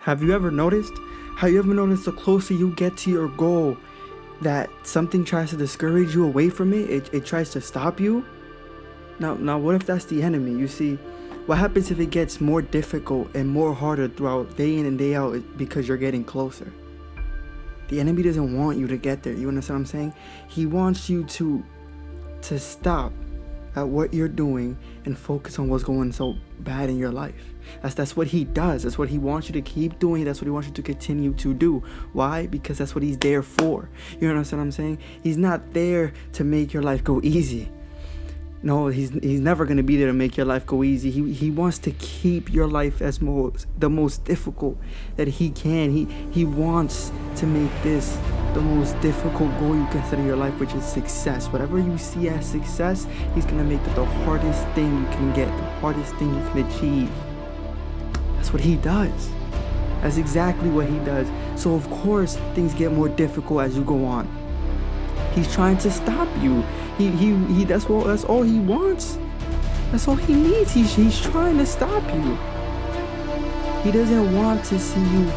Have you ever noticed? Have you ever noticed the closer you get to your goal, that something tries to discourage you away from it? It tries to stop you. Now, what if that's the enemy? You see, what happens if it gets more difficult and more harder throughout day in and day out because you're getting closer? The enemy doesn't want you to get there. You understand what I'm saying? He wants you to stop at what you're doing and focus on what's going so bad in your life. That's what he does. That's what he wants you to keep doing. That's what he wants you to continue to do. Why? Because that's what he's there for. You understand what I'm saying? He's not there to make your life go easy. No, he's never going to be there to make your life go easy. He wants to keep your life as the most difficult that he can. He wants to make this the most difficult goal you can set in your life, which is success. Whatever you see as success, he's going to make it the hardest thing you can get, the hardest thing you can achieve. That's what he does. That's exactly what he does. So of course, things get more difficult as you go on. He's trying to stop you. He that's all he wants. That's all he needs. He's trying to stop you. He doesn't want to see you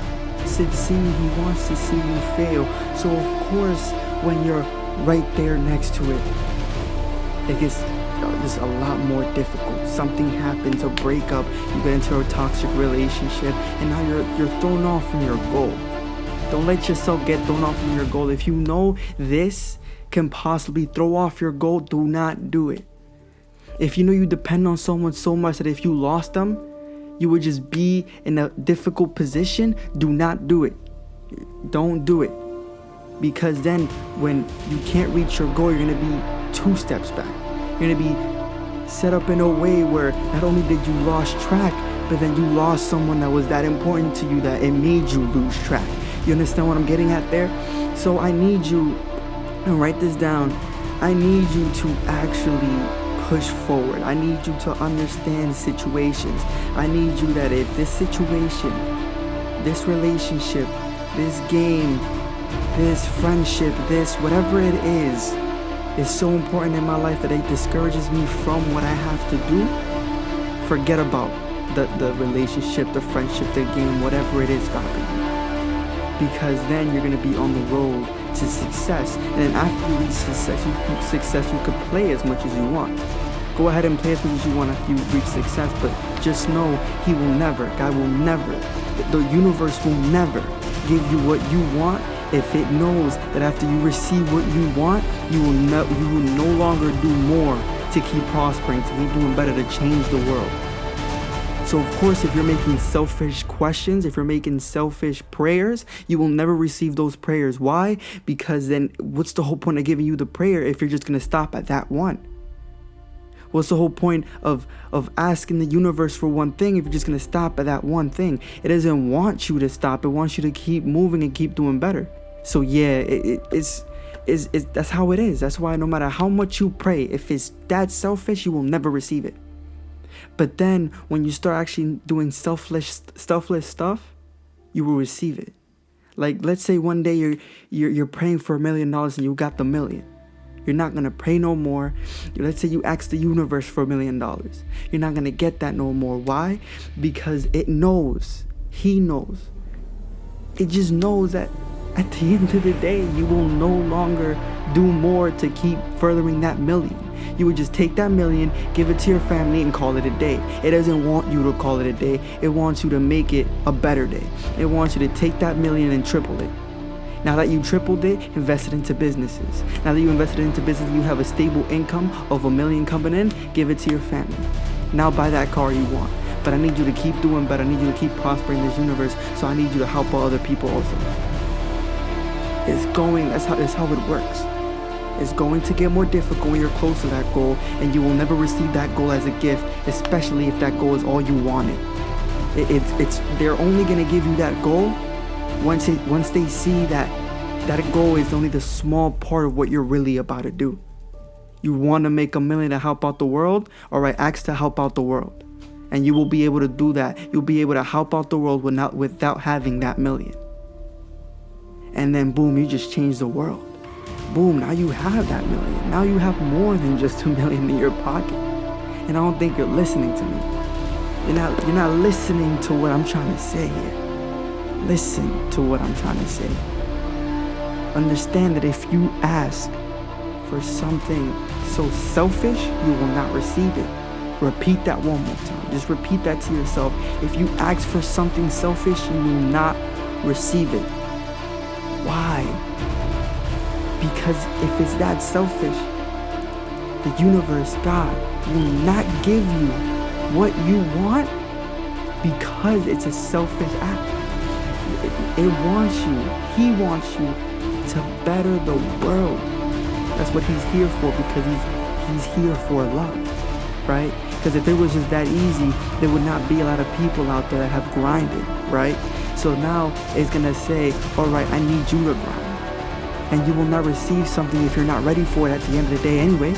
succeed. He wants to see you fail. So of course, when you're right there next to it, it gets just a lot more difficult. Something happens, a breakup, you get into a toxic relationship, and now you're thrown off from your goal. Don't let yourself get thrown off from your goal. If you know this can possibly throw off your goal, do not do it. If you know you depend on someone so much that if you lost them, you would just be in a difficult position, do not do it. Don't do it. Because then when you can't reach your goal, you're going to be 2 steps back. You're going to be set up in a way where not only did you lose track, but then you lost someone that was that important to you that it made you lose track. You understand what I'm getting at there? So I need you, and write this down, I need you to actually push forward. I need you to understand situations. I need you that if this situation, this relationship, this game, this friendship, this whatever it is so important in my life that it discourages me from what I have to do, forget about the relationship, the friendship, the game, whatever it is stopping you. Because then you're going to be on the road to success. And then after you reach success, you can play as much as you want. Go ahead and play as much as you want after you reach success, but just know God will never, the universe will never give you what you want if it knows that after you receive what you want, you will no longer do more to keep prospering, to keep doing better, to change the world. So of course, if you're making selfish questions, if you're making selfish prayers, you will never receive those prayers. Why? Because then what's the whole point of giving you the prayer if you're just going to stop at that one? What's the whole point of asking the universe for one thing if you're just going to stop at that one thing? It doesn't want you to stop. It wants you to keep moving and keep doing better. So yeah, it's that's how it is. That's why no matter how much you pray, if it's that selfish, you will never receive it. But then when you start actually doing selfless stuff, you will receive it. Like let's say one day you're praying for $1 million and you got the million. You're not going to pray no more. Let's say you ask the universe for $1 million. You're not going to get that no more. Why? Because it knows. He knows. It just knows that at the end of the day, you will no longer do more to keep furthering that million. You would just take that million, give it to your family, and call it a day. It doesn't want you to call it a day. It wants you to make it a better day. It wants you to take that million and triple it. Now that you tripled it, invest it into businesses. Now that you invested it into business, you have a stable income of $1 million coming in, give it to your family. Now buy that car you want. But I need you to keep doing better. I need you to keep prospering in this universe. So I need you to help out other people also. That's how it works. It's going to get more difficult when you're close to that goal, and you will never receive that goal as a gift, especially if that goal is all you wanted. They're only going to give you that goal once they see that goal is only the small part of what you're really about to do. You want to make $1 million to help out the world? All right, ask to help out the world. And you will be able to do that. You'll be able to help out the world without having that $1 million. And then boom, you just change the world. Boom, now you have that $1 million. Now you have more than just $2 million in your pocket. And I don't think you're listening to me. You're not listening to what I'm trying to say here. Listen to what I'm trying to say. Understand that if you ask for something so selfish, you will not receive it. Repeat that one more time. Just repeat that to yourself. If you ask for something selfish, you will not receive it. Why? Because if it's that selfish, the universe, God, will not give you what you want because it's a selfish act. It wants you. He wants you to better the world. That's what he's here for, because he's here for love, right? Because if it was just that easy, there would not be a lot of people out there that have grinded, right? So now it's going to say, all right, I need you to grind. And you will not receive something if you're not ready for it at the end of the day anyway.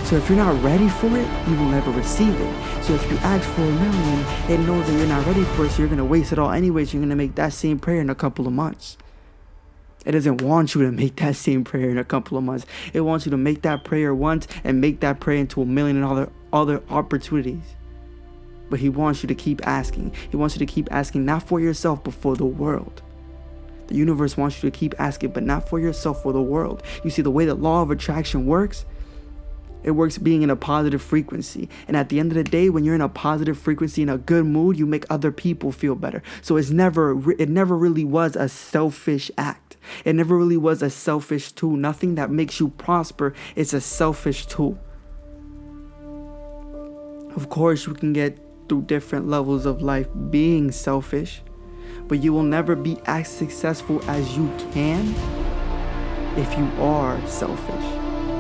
So if you're not ready for it, you will never receive it. So if you ask for $1 million, it knows that you're not ready for it, so you're going to waste it all anyway. So you're going to make that same prayer in a couple of months. It doesn't want you to make that same prayer in a couple of months. It wants you to make that prayer once and make that prayer into 1 million and other opportunities. But he wants you to keep asking. He wants you to keep asking, not for yourself, but for the world. The universe wants you to keep asking, but not for yourself, for the world. You see, the way the law of attraction works, it works being in a positive frequency. And at the end of the day, when you're in a positive frequency, in a good mood, you make other people feel better. So it never really was a selfish act. It never really was a selfish tool. Nothing that makes you prosper is a selfish tool. Of course, you can get through different levels of life being selfish, but you will never be as successful as you can if you are selfish.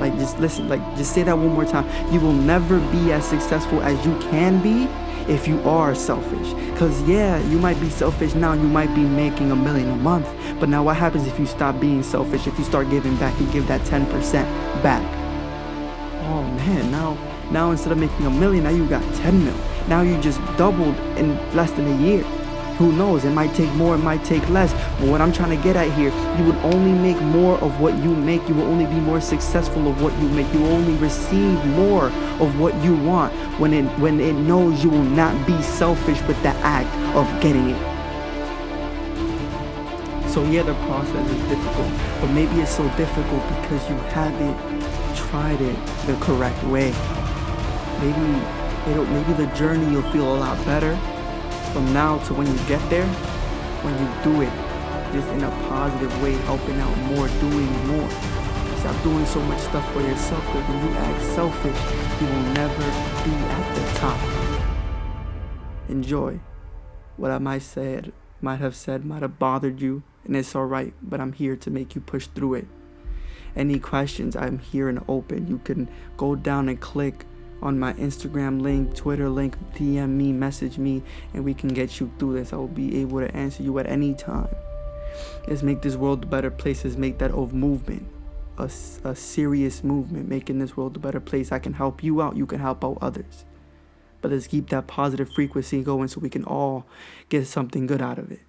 Like, just listen, just say that one more time. You will never be as successful as you can be if you are selfish. Because, yeah, you might be selfish now. You might be making $1 million a month. But now what happens if you stop being selfish? If you start giving back, you give that 10% back. Oh, man, now instead of making $1 million, now you got 10 mil. Now you just doubled in less than a year. Who knows? It might take more, it might take less. But what I'm trying to get at here, you would only make more of what you make. You will only be more successful of what you make. You will only receive more of what you want when it knows you will not be selfish with the act of getting it. So yeah, the process is difficult, but maybe it's so difficult because you haven't tried it the correct way. Maybe the journey you'll feel a lot better from now to when you get there, when you do it just in a positive way, helping out more, doing more. Stop doing so much stuff for yourself, because when you act selfish, you will never be at the top. Enjoy. What I might have said might have bothered you, and it's alright, but I'm here to make you push through it. Any questions, I'm here and open. You can go down and click on my Instagram link, Twitter link, DM me, message me, and we can get you through this. I will be able to answer you at any time. Let's make this world a better place. Let's make that of movement, a serious movement, making this world a better place. I can help you out. You can help out others. But let's keep that positive frequency going so we can all get something good out of it.